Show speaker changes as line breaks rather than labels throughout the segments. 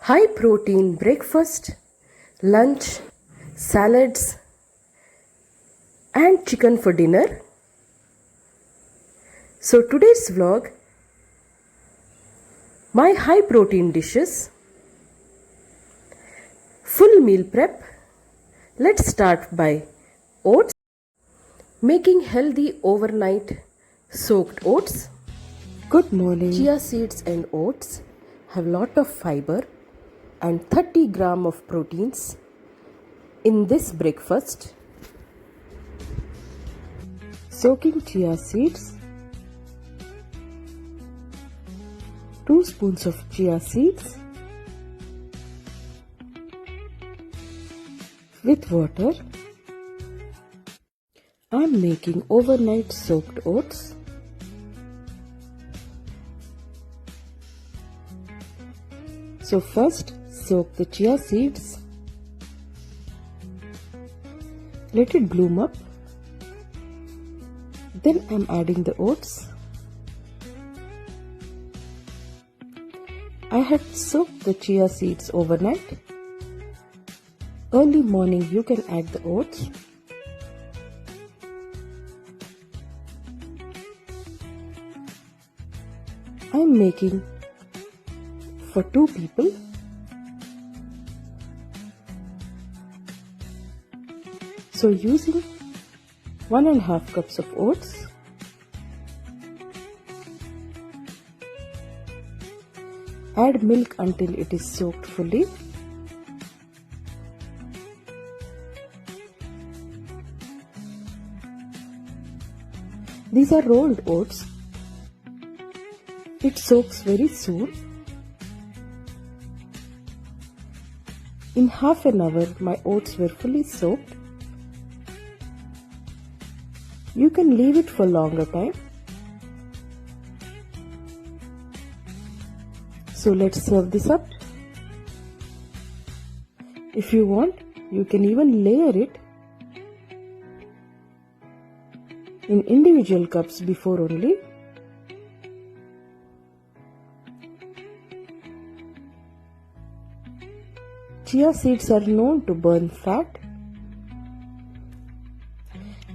high protein breakfast, lunch, salads, and chicken for dinner. So today's vlog, my high protein dishes, full meal prep. Let's start by oats. Making healthy overnight soaked oats.
Good morning.
Chia seeds and oats have lot of fiber and 30 gram of proteins in this breakfast.
Soaking chia seeds. 2 spoons of chia seeds with water. I am making overnight soaked oats. So first soak the chia seeds. Let it bloom up. Then I am adding the oats. I had soaked the chia seeds overnight. Early morning you can add the oats. I am making for 2 people. So using 1.5 cups of oats, add milk until it is soaked fully. These are rolled oats. It soaks very soon. In half an hour, my oats were fully soaked. You can leave it for longer time. So let's serve this up. If you want, you can even layer it in individual cups before only. Chia seeds are known to burn fat,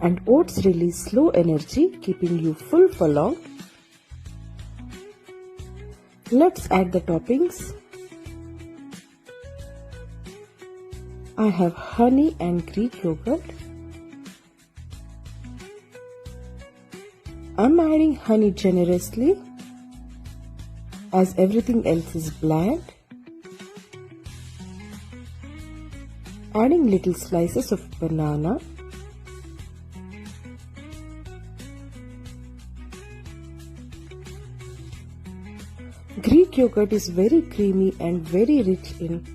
and oats release slow energy, keeping you full for long. Let's add the toppings. I have honey and Greek yogurt. I'm adding honey generously as everything else is bland. Adding little slices of banana. Greek yogurt is very creamy and very rich in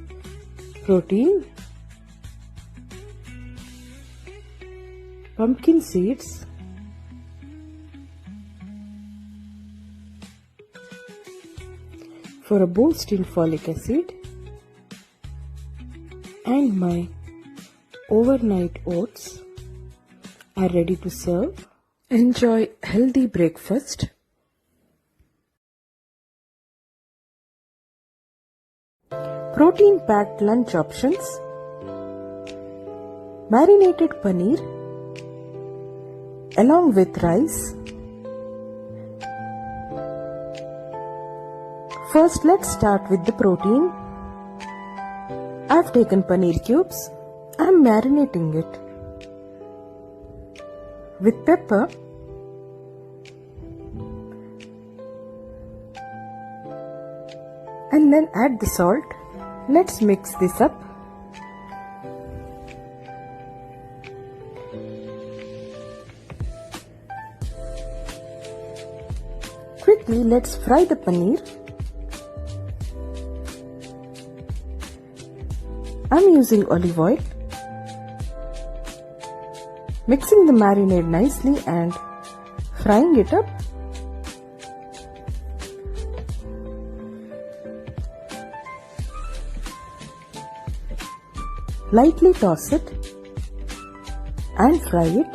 protein. Pumpkin seeds. For a boost in folic acid. And my overnight oats are ready to serve.
Enjoy healthy breakfast. Protein packed lunch options. Marinated paneer along with rice. First, let's start with the protein. I've taken paneer cubes. I'm marinating it with pepper, and then add the salt. Let's mix this up. Quickly, let's fry the paneer. I'm using olive oil. Mixing the marinade nicely and frying it up. Lightly toss it and fry it.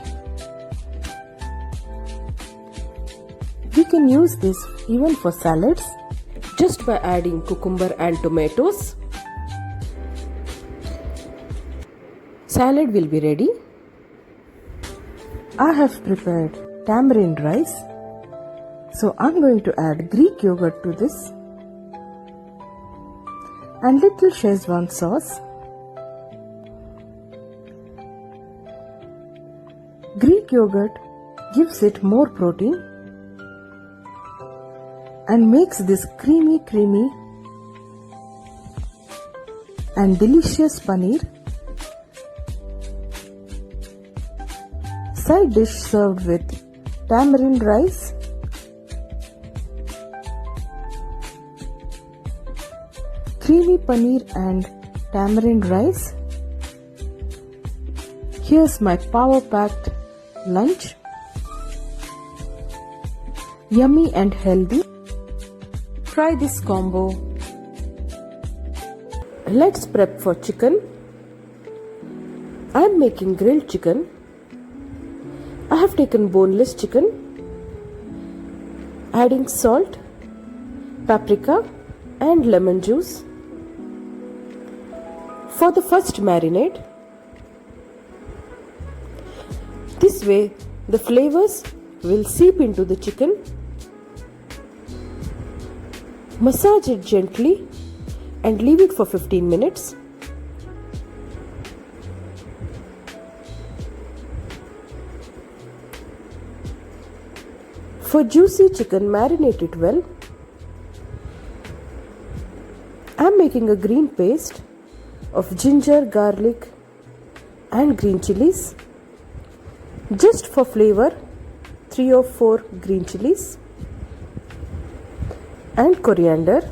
You can use this even for salads just by adding cucumber and tomatoes. Salad will be ready.
I have prepared tamarind rice. So I'm going to add Greek yogurt to this and little Szechuan sauce. Greek yogurt gives it more protein and makes this creamy and delicious paneer. Side dish served with tamarind rice, creamy paneer and tamarind rice. Here's my power-packed lunch. Yummy and healthy.
Try this combo. Let's prep for chicken. I'm making grilled chicken. I have taken boneless chicken, adding salt, paprika and lemon juice. For the first marinade, this way the flavors will seep into the chicken. Massage it gently and leave it for 15 minutes. For juicy chicken, marinate it well. I am making a green paste of ginger, garlic and green chilies. Just for flavor, 3 or 4 green chilies and coriander.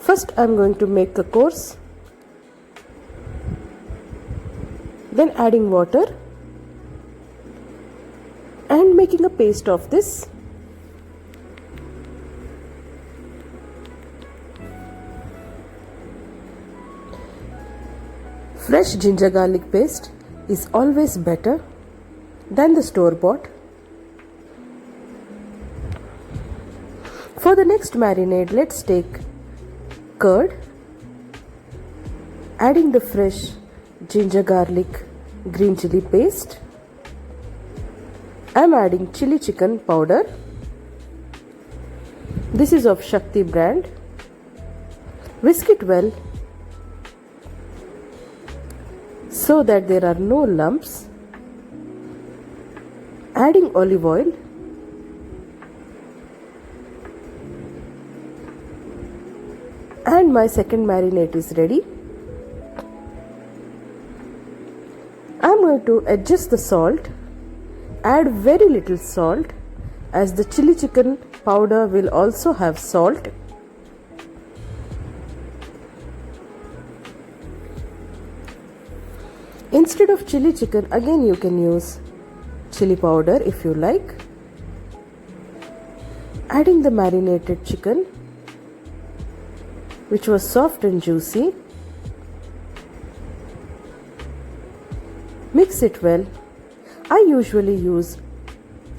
First I am going to make the course, then adding water and making a paste of this. Fresh ginger garlic paste is always better than the store-bought. For the next marinade, let's take curd, adding the fresh ginger garlic green chili paste. I am adding chili chicken powder. This is of Shakti brand. Whisk it well so that there are no lumps. Adding olive oil. And my second marinade is ready. I am going to adjust the salt. Add very little salt as the chili chicken powder will also have salt. Instead of chili chicken, again you can use chili powder if you like. Adding the marinated chicken, which was soft and juicy. Mix it well. I usually use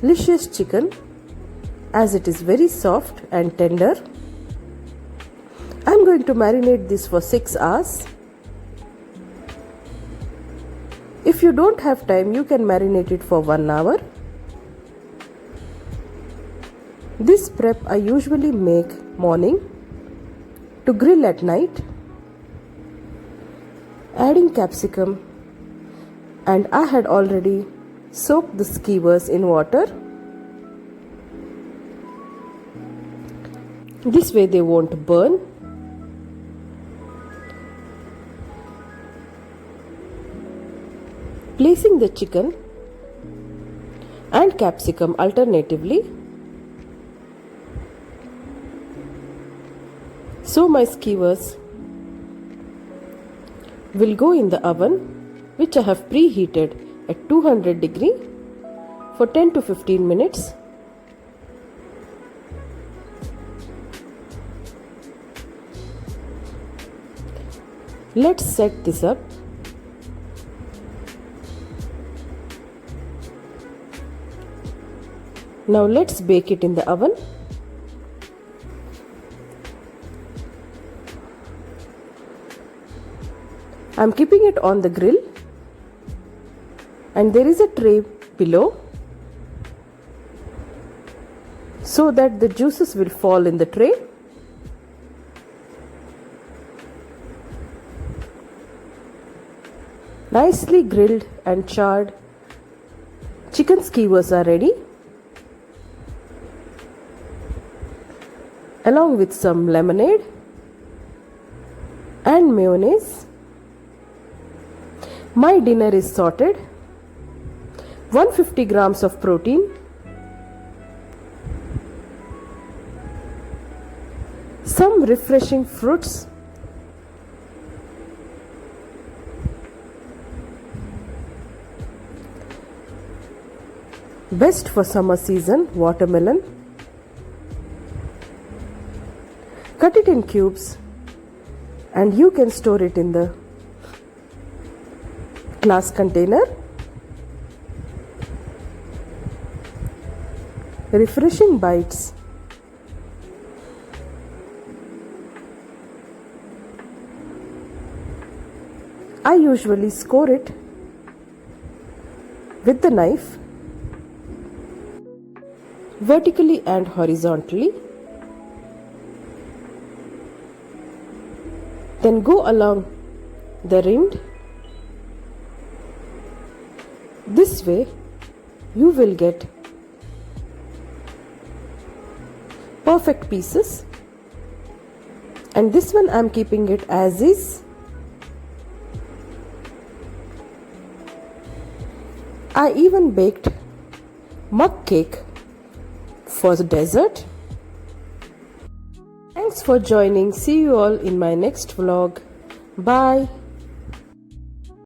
Licious chicken as it is very soft and tender. I am going to marinate this for 6 hours. If you don't have time, you can marinate it for 1 hour. This prep I usually make morning to grill at night. Adding capsicum, and I had already soaked the skewers in water. This way they won't burn. Placing the chicken and capsicum alternatively. So my skewers will go in the oven, which I have preheated at 200 degree for 10 to 15 minutes. Let's set this up. Now let's bake it in the oven. I'm keeping it on the grill, and there is a tray below so that the juices will fall in the tray. Nicely grilled and charred chicken skewers are ready, along with some lemonade and mayonnaise. My dinner is sorted. 150 grams of protein, some refreshing fruits, best for summer season, watermelon. Cut it in cubes and you can store it in the glass container. Refreshing bites. I usually score it with the knife vertically and horizontally. Then go along the rind. This way you will get perfect pieces, and this one I'm keeping it as is. I even baked mug cake for the dessert. Thanks for joining. See you all in my next vlog. Bye.